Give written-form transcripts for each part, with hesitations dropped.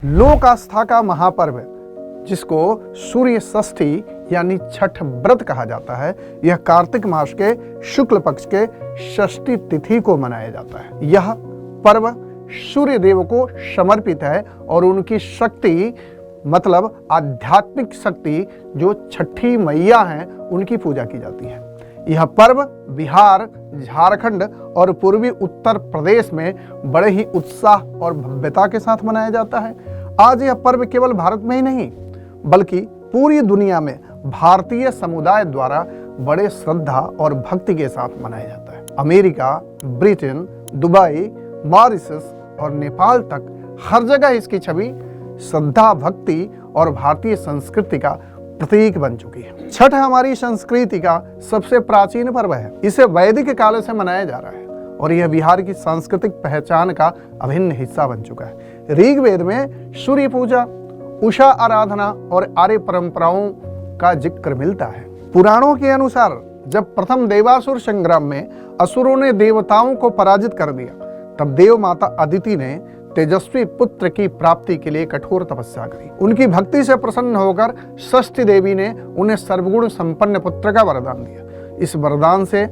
लोक आस्था का महापर्व जिसको सूर्य षष्ठी यानी छठ व्रत कहा जाता है, यह कार्तिक मास के शुक्ल पक्ष के षष्ठी तिथि को मनाया जाता है। यह पर्व सूर्य देव को समर्पित है और उनकी शक्ति मतलब आध्यात्मिक शक्ति जो छठी मैया हैं उनकी पूजा की जाती है। यह पर्व बिहार, झारखंड और पूर्वी उत्तर प्रदेश में बड़े ही उत्साह और भव्यता के साथ मनाया जाता है। आज यह पर्व केवल भारत में ही नहीं बल्कि पूरी दुनिया में भारतीय समुदाय द्वारा बड़े श्रद्धा और भक्ति के साथ मनाया जाता है। अमेरिका, ब्रिटेन, दुबई, मॉरिशस और नेपाल तक हर जगह इसकी छवि श्रद्धा, भक्ति और भारतीय संस्कृति का प्रतीक बन चुकी है। छठ हमारी संस्कृति का सबसे प्राचीन पर्व है। इसे वैदिक काल से मनाया जा रहा है और यह बिहार की सांस्कृतिक पहचान का अभिन्न हिस्सा बन चुका है। ऋग्वेद में सूर्य पूजा, उषा आराधना और आर्य परंपराओं का जिक्र मिलता है। पुराणों के अनुसार जब प्रथम देवासुर संग्राम में असुरों ने देवताओं को पराजित कर दिया, तब देव माता अदिति ने तेजस्वी पुत्र की प्राप्ति के लिए कठोर तपस्या करी। उनकी भक्ति से प्रसन्न होकर षष्ठी देवी ने उन्हें सर्वगुण संपन्न पुत्र का वरदान दिया। इस वरदान से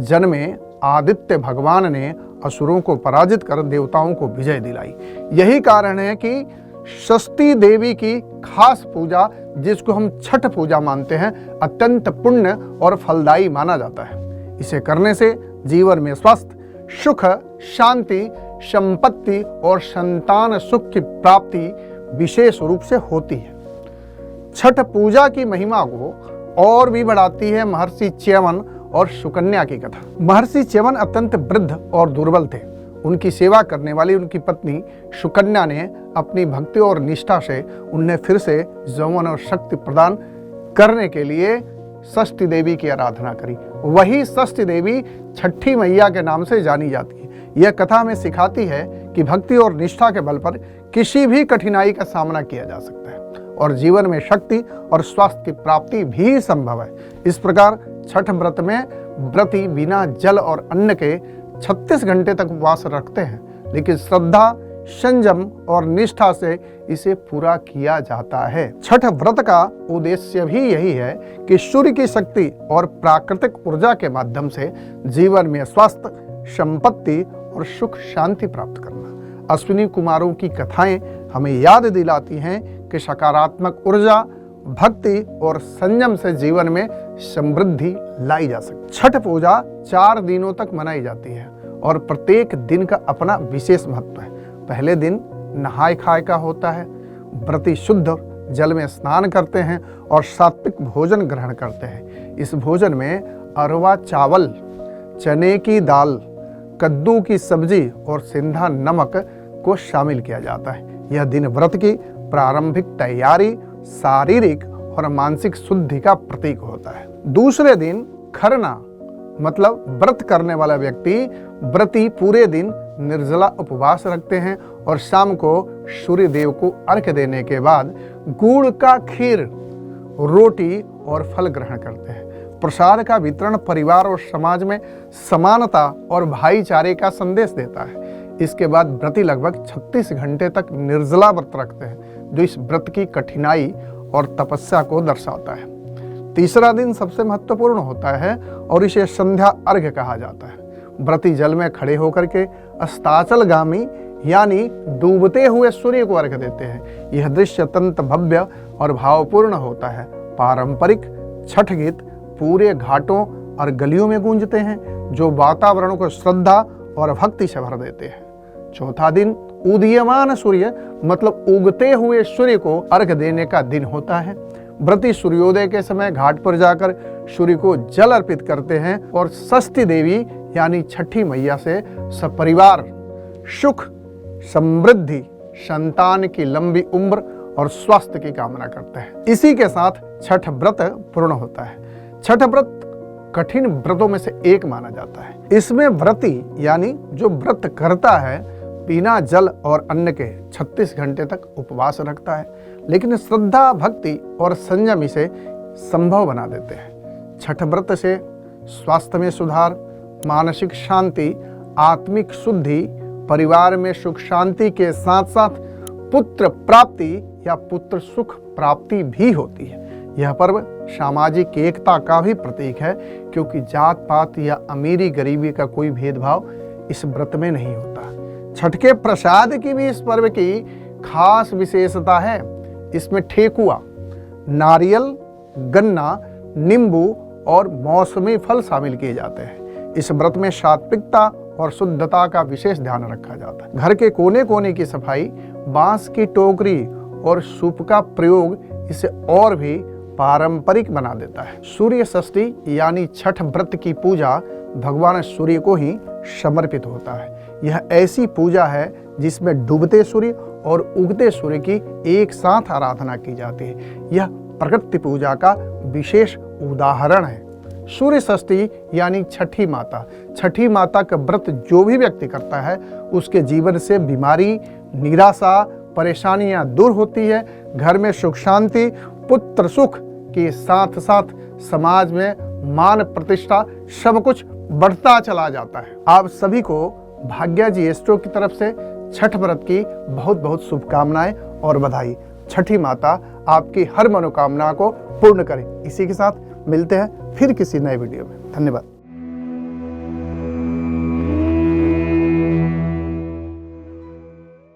जन्मे आदित्य भगवान ने असुरों को पराजित कर देवताओं को विजय दिलाई। यही कारण है कि षष्ठी देवी की खास पूजा, जिसको हम छठ पूजा मानते हैं, अत्यंत पुण्य और फलदायी माना जाता है। इसे करने से जीवन में स्वस्थ, सुख, शांति, संपत्ति और संतान सुख की प्राप्ति विशेष रूप से होती है। छठ पूजा की महिमा को और भी बढ़ाती है महर्षि च्यवन और सुकन्या की कथा। महर्षि च्यवन अत्यंत वृद्ध और दुर्बल थे। उनकी सेवा करने वाली उनकी पत्नी सुकन्या ने अपनी भक्ति और निष्ठा से उन्हें फिर से यौवन और शक्ति प्रदान करने के लिए षष्ठी देवी की आराधना करी। वही षष्ठी देवी छठी मैया के नाम से जानी जाती है। यह कथा हमें सिखाती है कि भक्ति और निष्ठा के बल पर किसी भी कठिनाई का सामना किया जा सकता है और जीवन में शक्ति और स्वास्थ्य की प्राप्ति भी संभव है। इस प्रकार छठ व्रत में व्रती बिना जल और अन्न के 36 घंटे तक उपवास रखते हैं, लेकिन श्रद्धा, संयम और निष्ठा से इसे पूरा किया जाता है। छठ व्रत का उद्देश्य भी यही है कि सूर्य की शक्ति और प्राकृतिक ऊर्जा के माध्यम से जीवन में स्वास्थ्य, संपत्ति और सुख शांति प्राप्त करना। अश्विनी कुमारों की कथाएं हमें याद दिलाती हैं कि सकारात्मक ऊर्जा, भक्ति और संयम से जीवन में समृद्धि लाई जा सकती है। छठ पूजा 4 दिनों तक मनाई जाती है और प्रत्येक दिन का अपना विशेष महत्व है। पहले दिन नहाय खाय का होता है। व्रती शुद्ध जल में स्नान करते हैं और सात्विक भोजन ग्रहण करते हैं। इस भोजन में अरवा चावल, चने की दाल, कद्दू की सब्जी और सिंधा नमक को शामिल किया जाता है। यह दिन व्रत की प्रारंभिक तैयारी, शारीरिक और मानसिक शुद्धि का प्रतीक होता है। दूसरे दिन खरना मतलब व्रत करने वाला व्रती पूरे दिन निर्जला उपवास रखते हैं और शाम को सूर्य देव को अर्घ्य देने के बाद गुड़ का खीर, रोटी और फल ग्रहण करते हैं। प्रसाद का वितरण परिवार और समाज में समानता और भाईचारे का संदेश देता है। इसके बाद व्रती लगभग 36 घंटे तक निर्जला व्रत रखते हैं, जो इस व्रत की कठिनाई और तपस्या को दर्शाता है। तीसरा दिन सबसे महत्वपूर्ण होता है और इसे संध्या अर्घ्य कहा जाता है। व्रती जल में खड़े होकर के अस्ताचलगामी यानी डूबते हुए सूर्य को अर्घ्य देते हैं। यह दृश्य अत्यंत भव्य और भावपूर्ण होता है। पारंपरिक छठ गीत पूरे घाटों और गलियों में गूंजते हैं, जो वातावरण को श्रद्धा और भक्ति से भर देते हैं। चौथा दिन उदीयमान सूर्य मतलब उगते हुए सूर्य को अर्घ्य देने का दिन होता है। व्रती सूर्योदय के समय घाट पर जाकर सूर्य को जल अर्पित करते हैं और षष्ठी देवी यानी छठी मैया से सपरिवार सुख, समृद्धि, संतान की लंबी उम्र और स्वास्थ्य की कामना करते हैं। इसी के साथ छठ व्रत पूर्ण होता है। छठ व्रत कठिन व्रतों में से एक माना जाता है। इसमें व्रती यानी जो व्रत करता है बिना जल और अन्न के 36 घंटे तक उपवास रखता है, लेकिन श्रद्धा, भक्ति और संयम इसे संभव बना देते हैं। छठ व्रत से स्वास्थ्य में सुधार, मानसिक शांति, आत्मिक शुद्धि, परिवार में सुख शांति के साथ साथ पुत्र प्राप्ति या पुत्र सुख प्राप्ति भी होती है। यह पर्व सामाजिक एकता का भी प्रतीक है, क्योंकि जात पात या अमीरी गरीबी का कोई भेदभाव इस व्रत में नहीं होता। छठ के प्रसाद की भी इस पर्व की खास विशेषता है। इसमें ठेकुआ, नारियल, गन्ना, नींबू और मौसमी फल शामिल किए जाते हैं। इस व्रत में सात्विकता और शुद्धता का विशेष ध्यान रखा जाता है। घर के कोने कोने की सफाई, बांस की टोकरी और सूप का प्रयोग इसे और भी पारंपरिक बना देता है। सूर्य षष्ठी यानी छठ व्रत की पूजा भगवान सूर्य को ही समर्पित होता है। यह ऐसी पूजा है जिसमें डूबते सूर्य और उगते सूर्य की एक साथ आराधना की जाती है। यह प्रकृति पूजा का विशेष उदाहरण है। सूर्य षष्ठी यानी छठी माता। छठी माता का व्रत जो भी व्यक्ति करता है उसके जीवन से बीमारी, निराशा, परेशानियां दूर होती है। घर में सुख शांति, पुत्र सुख के साथ साथ समाज में मान प्रतिष्ठा सब कुछ बढ़ता चला जाता है। आप सभी को भाग्या जी एस्ट्रो की तरफ से छठ व्रत की बहुत बहुत शुभकामनाएं और बधाई। छठी माता आपकी हर मनोकामना को पूर्ण करें। इसी के साथ मिलते हैं फिर किसी नए वीडियो में। धन्यवाद।